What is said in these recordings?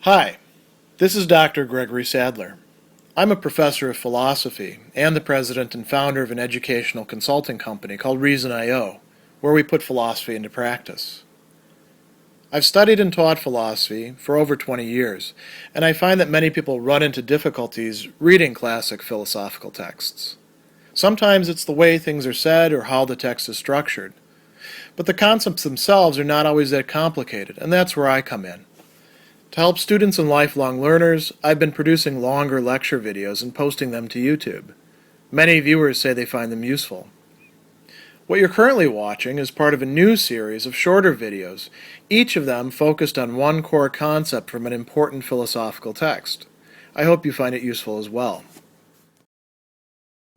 Hi, this is Dr. Gregory Sadler. I'm a professor of philosophy and the president and founder of an educational consulting company called Reason.io, where we put philosophy into practice. I've studied and taught philosophy for over 20 years, and I find that many people run into difficulties reading classic philosophical texts. Sometimes it's the way things are said or how the text is structured. But the concepts themselves are not always that complicated, and that's where I come in. To help students and lifelong learners, I've been producing longer lecture videos and posting them to YouTube. Many viewers say they find them useful. What you're currently watching is part of a new series of shorter videos, each of them focused on one core concept from an important philosophical text. I hope you find it useful as well.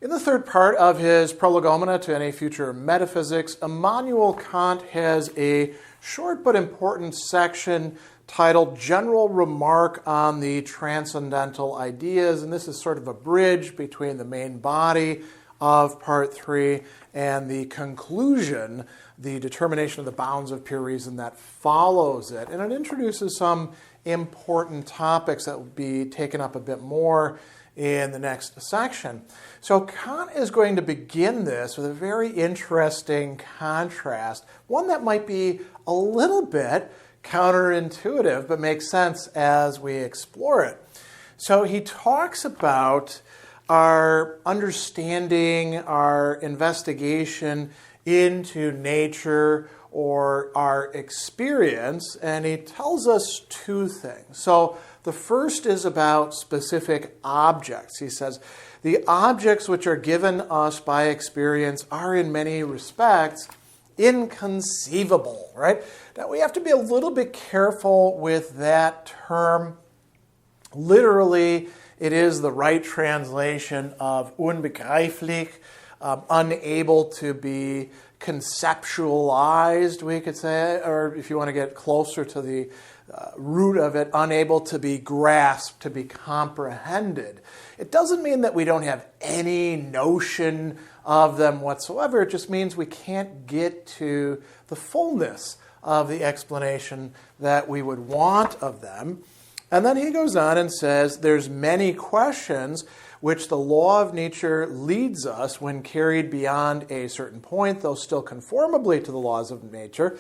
In the third part of his Prolegomena to any future metaphysics, Immanuel Kant has a short but important section titled General Remark on the Transcendental Ideas, and this is sort of a bridge between the main body of Part 3 and the conclusion, the determination of the bounds of pure reason that follows it. And it introduces some important topics that will be taken up a bit more in the next section. So Kant is going to begin this with a very interesting contrast, one that might be a little bit counterintuitive, but makes sense as we explore it. So he talks about our understanding, our investigation into nature or our experience, and he tells us two things. So the first is about specific objects. He says, the objects which are given us by experience are in many respects inconceivable, right? Now we have to be a little bit careful with that term. Literally, it is the right translation of unbegreiflich, unable to be conceptualized, we could say, or if you want to get closer to the root of it, unable to be grasped, to be comprehended. It doesn't mean that we don't have any notion of them whatsoever. It just means we can't get to the fullness of the explanation that we would want of them. And then he goes on and says there's many questions which the law of nature leads us when carried beyond a certain point, though still conformably to the laws of nature,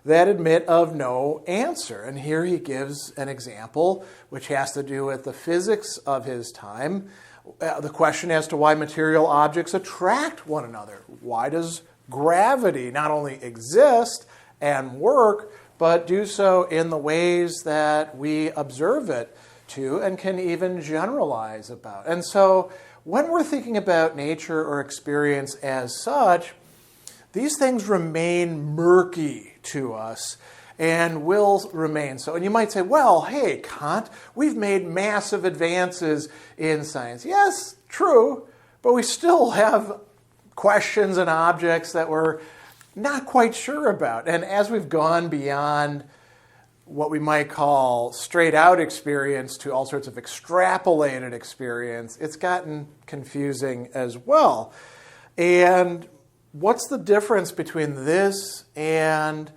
that admit of no answer. And here he gives an example which has to do with the physics of his time. The question as to why material objects attract one another. Why does gravity not only exist and work, but do so in the ways that we observe it to and can even generalize about? And so when we're thinking about nature or experience as such, these things remain murky to us and will remain so. And you might say, well, hey, Kant, we've made massive advances in science. Yes, true, but we still have questions and objects that we're not quite sure about. And as we've gone beyond what we might call straight-out experience to all sorts of extrapolated experience, it's gotten confusing as well. And what's the difference between this and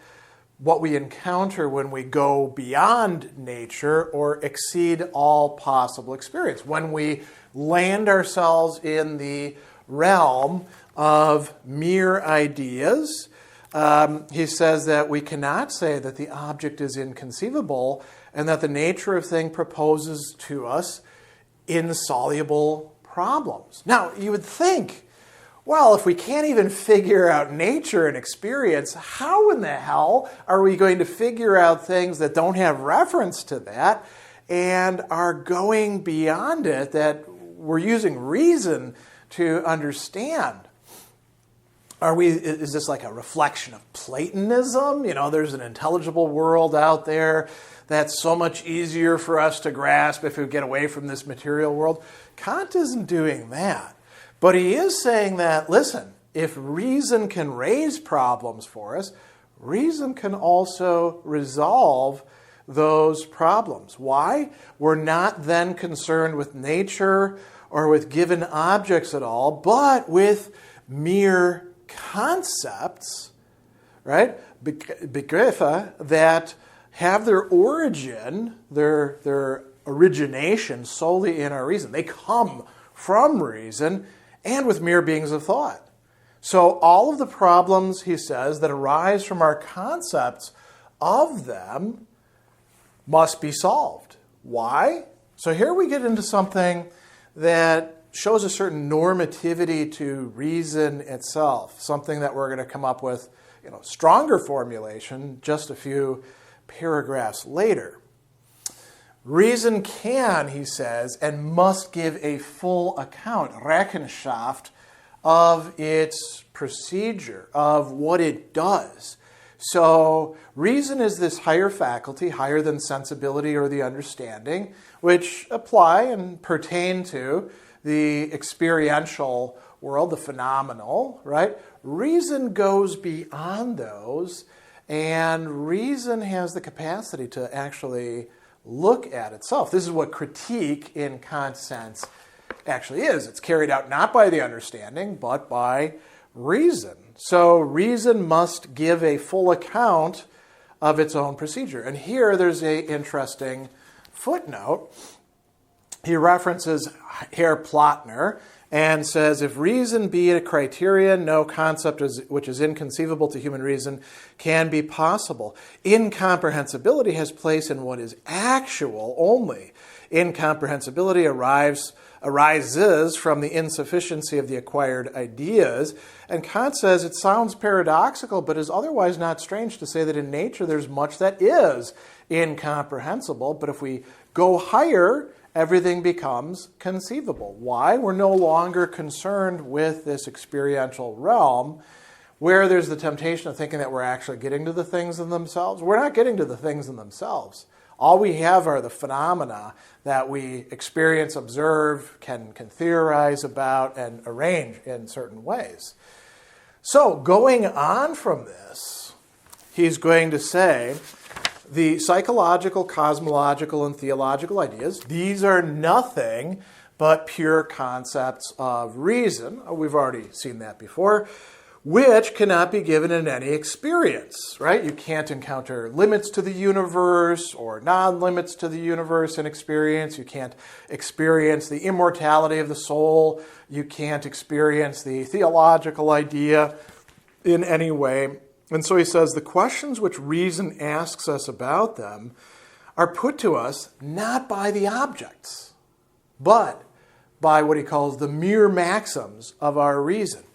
what we encounter when we go beyond nature or exceed all possible experience? When we land ourselves in the realm of mere ideas, he says that we cannot say that the object is inconceivable and that the nature of thing proposes to us insoluble problems. Now, you would think, well, if we can't even figure out nature and experience, how in the hell are we going to figure out things that don't have reference to that and are going beyond it, that we're using reason to understand? Is this like a reflection of Platonism? You know, there's an intelligible world out there that's so much easier for us to grasp if we get away from this material world. Kant isn't doing that. But he is saying that, listen, if reason can raise problems for us, reason can also resolve those problems. Why? We're not then concerned with nature or with given objects at all, but with mere concepts, right? Begriffe that have their origin, their origination solely in our reason. They come from reason and with mere beings of thought. So all of the problems, he says, that arise from our concepts of them must be solved. Why? So here we get into something that shows a certain normativity to reason itself, something that we're going to come up with, stronger formulation just a few paragraphs later. Reason can, he says, and must give a full account, Rechenschaft, of its procedure, of what it does. So reason is this higher faculty, higher than sensibility or the understanding, which apply and pertain to the experiential world, the phenomenal, right? Reason goes beyond those, and reason has the capacity to actually look at itself. This is what critique in Kant's sense actually is. It's carried out not by the understanding, but by reason. So reason must give a full account of its own procedure. And here there's an interesting footnote. He references Herr Plotner and says, if reason be a criterion, no concept which is inconceivable to human reason can be possible. Incomprehensibility has place in what is actual only. Incomprehensibility arises from the insufficiency of the acquired ideas. And Kant says it sounds paradoxical, but is otherwise not strange to say that in nature there's much that is incomprehensible. But if we go higher, everything becomes conceivable. Why? We're no longer concerned with this experiential realm where there's the temptation of thinking that we're actually getting to the things in themselves. We're not getting to the things in themselves. All we have are the phenomena that we experience, observe, can theorize about, and arrange in certain ways. So going on from this, he's going to say, the psychological, cosmological, and theological ideas, these are nothing but pure concepts of reason. We've already seen that before, which cannot be given in any experience, right? You can't encounter limits to the universe or non-limits to the universe in experience. You can't experience the immortality of the soul. You can't experience the theological idea in any way. And so he says, the questions which reason asks us about them are put to us not by the objects, but by what he calls the mere maxims of our reason.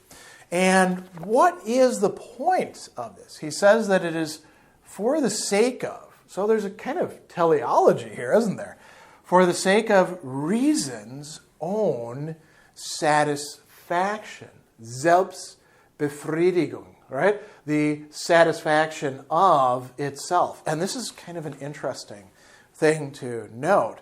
And what is the point of this? He says that it is for the sake of, so there's a kind of teleology here, isn't there? For the sake of reason's own satisfaction, Selbstbefriedigung, right? The satisfaction of itself. And this is kind of an interesting thing to note.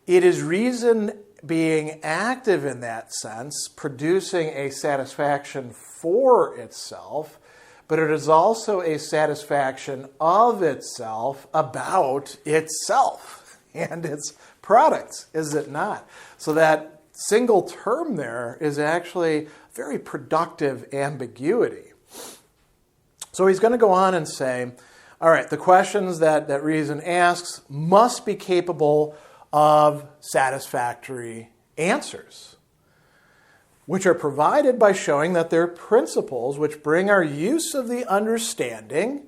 It is reason being active in that sense, producing a satisfaction for itself, but it is also a satisfaction of itself about itself and its products, is it not? So that single term there is actually very productive ambiguity. So he's going to go on and say, all right, the questions that reason asks must be capable of satisfactory answers, which are provided by showing that they're principles which bring our use of the understanding,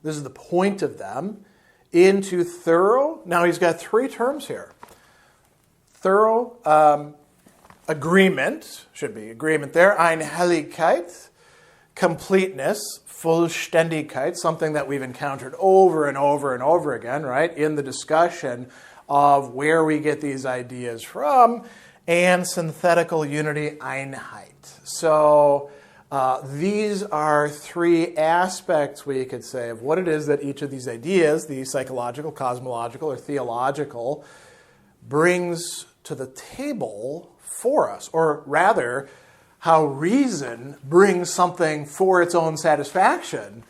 this is the point of them, into thorough, now he's got three terms here, thorough agreement, should be agreement there, Einhelligkeit, completeness, Vollständigkeit, something that we've encountered over and over and over again, right, in the discussion of where we get these ideas from, and synthetical unity, Einheit. So these are three aspects, we could say, of what it is that each of these ideas, the psychological, cosmological, or theological, brings to the table for us, or rather, how reason brings something for its own satisfaction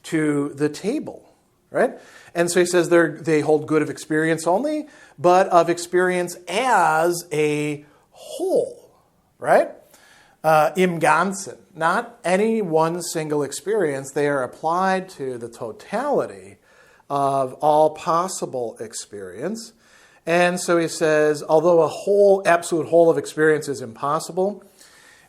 to the table, right? And so he says they hold good of experience only, but of experience as a whole, right? Im Ganzen, not any one single experience. They are applied to the totality of all possible experience. And so he says, although absolute whole of experience is impossible,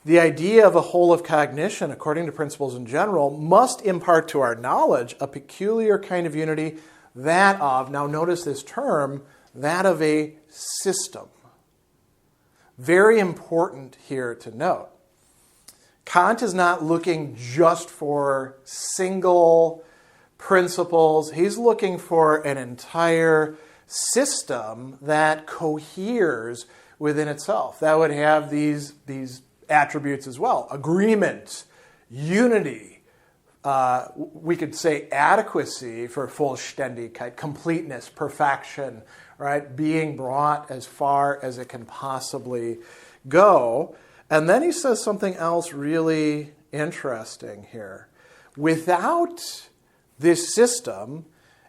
the idea of a whole of cognition, according to principles in general, must impart to our knowledge a peculiar kind of unity, that of, now notice this term, that of a system. Very important here to note. Kant is not looking just for single principles. He's looking for an entire system that coheres within itself. That would have these attributes as well. Agreement, unity, we could say adequacy for Vollständigkeit, completeness, perfection, right? Being brought as far as it can possibly go. And then he says something else really interesting here. Without this system,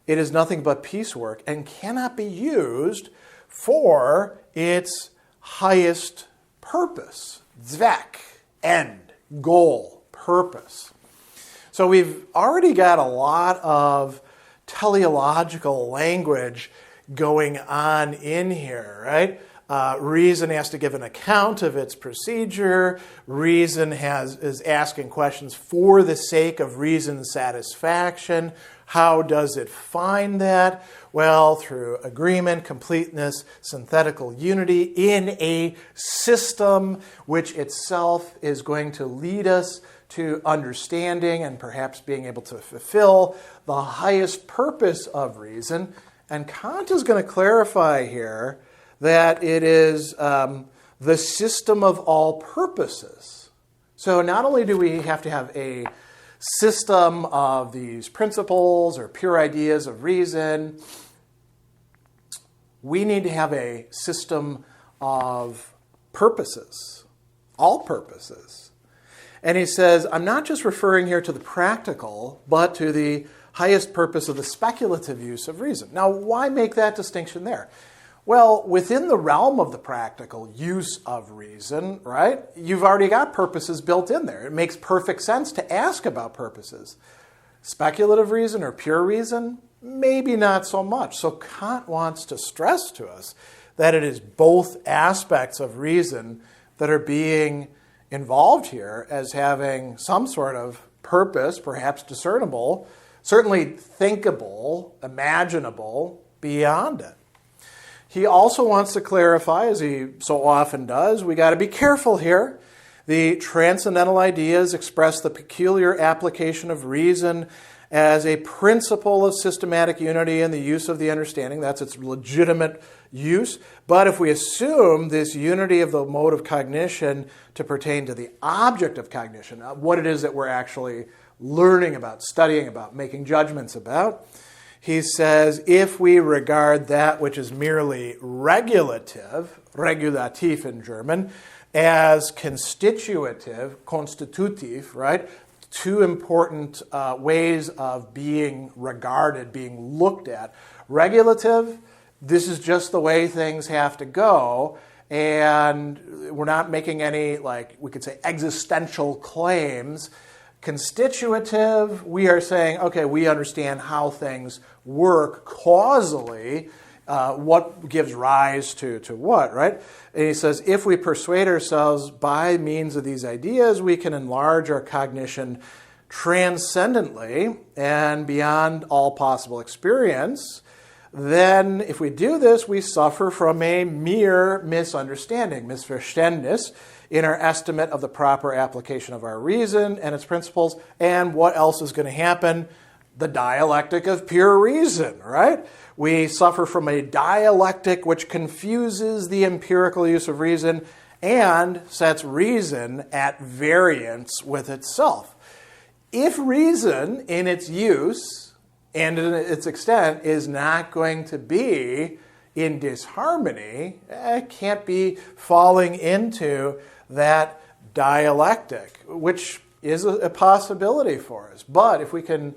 it is nothing but piecework and cannot be used for its highest purpose. Zweck, end, goal, purpose. So we've already got a lot of teleological language going on in here, right? Reason has to give an account of its procedure. Reason is asking questions for the sake of reason's satisfaction. How does it find that? Well, through agreement, completeness, synthetical unity in a system which itself is going to lead us to understanding and perhaps being able to fulfill the highest purpose of reason. And Kant is going to clarify here that it is the system of all purposes. So not only do we have to have a system of these principles or pure ideas of reason, we need to have a system of purposes, all purposes. And he says, I'm not just referring here to the practical, but to the highest purpose of the speculative use of reason. Now, why make that distinction there? Well, within the realm of the practical use of reason, right, you've already got purposes built in there. It makes perfect sense to ask about purposes. Speculative reason or pure reason, maybe not so much. So Kant wants to stress to us that it is both aspects of reason that are being involved here as having some sort of purpose, perhaps discernible, certainly thinkable, imaginable, beyond it. He also wants to clarify, as he so often does, we got to be careful here. The Transcendental Ideas express the peculiar application of reason as a principle of systematic unity in the use of the understanding. That's its legitimate use. But if we assume this unity of the mode of cognition to pertain to the object of cognition, what it is that we're actually learning about, studying about, making judgments about, he says, if we regard that which is merely regulative, regulativ in German, as constitutive, constitutive, right? Two important ways of being regarded, being looked at. Regulative, this is just the way things have to go, and we're not making any, like, we could say, existential claims. Constitutive, we are saying, okay, we understand how things work causally, what gives rise to what, right? And he says, if we persuade ourselves by means of these ideas, we can enlarge our cognition transcendently and beyond all possible experience. Then, if we do this, we suffer from a mere misunderstanding, Missverständnis, in our estimate of the proper application of our reason and its principles. And what else is going to happen? The dialectic of pure reason, right? We suffer from a dialectic which confuses the empirical use of reason and sets reason at variance with itself. If reason in its use and in its extent is not going to be in disharmony, it can't be falling into that dialectic, which is a possibility for us. But if we can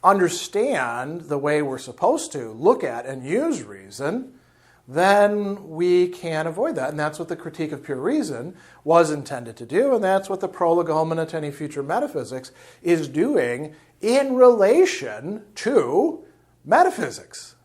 understand the way we're supposed to look at and use reason, then we can avoid that. And that's what the critique of pure reason was intended to do, and that's what the Prolegomena to any future metaphysics is doing in relation to metaphysics.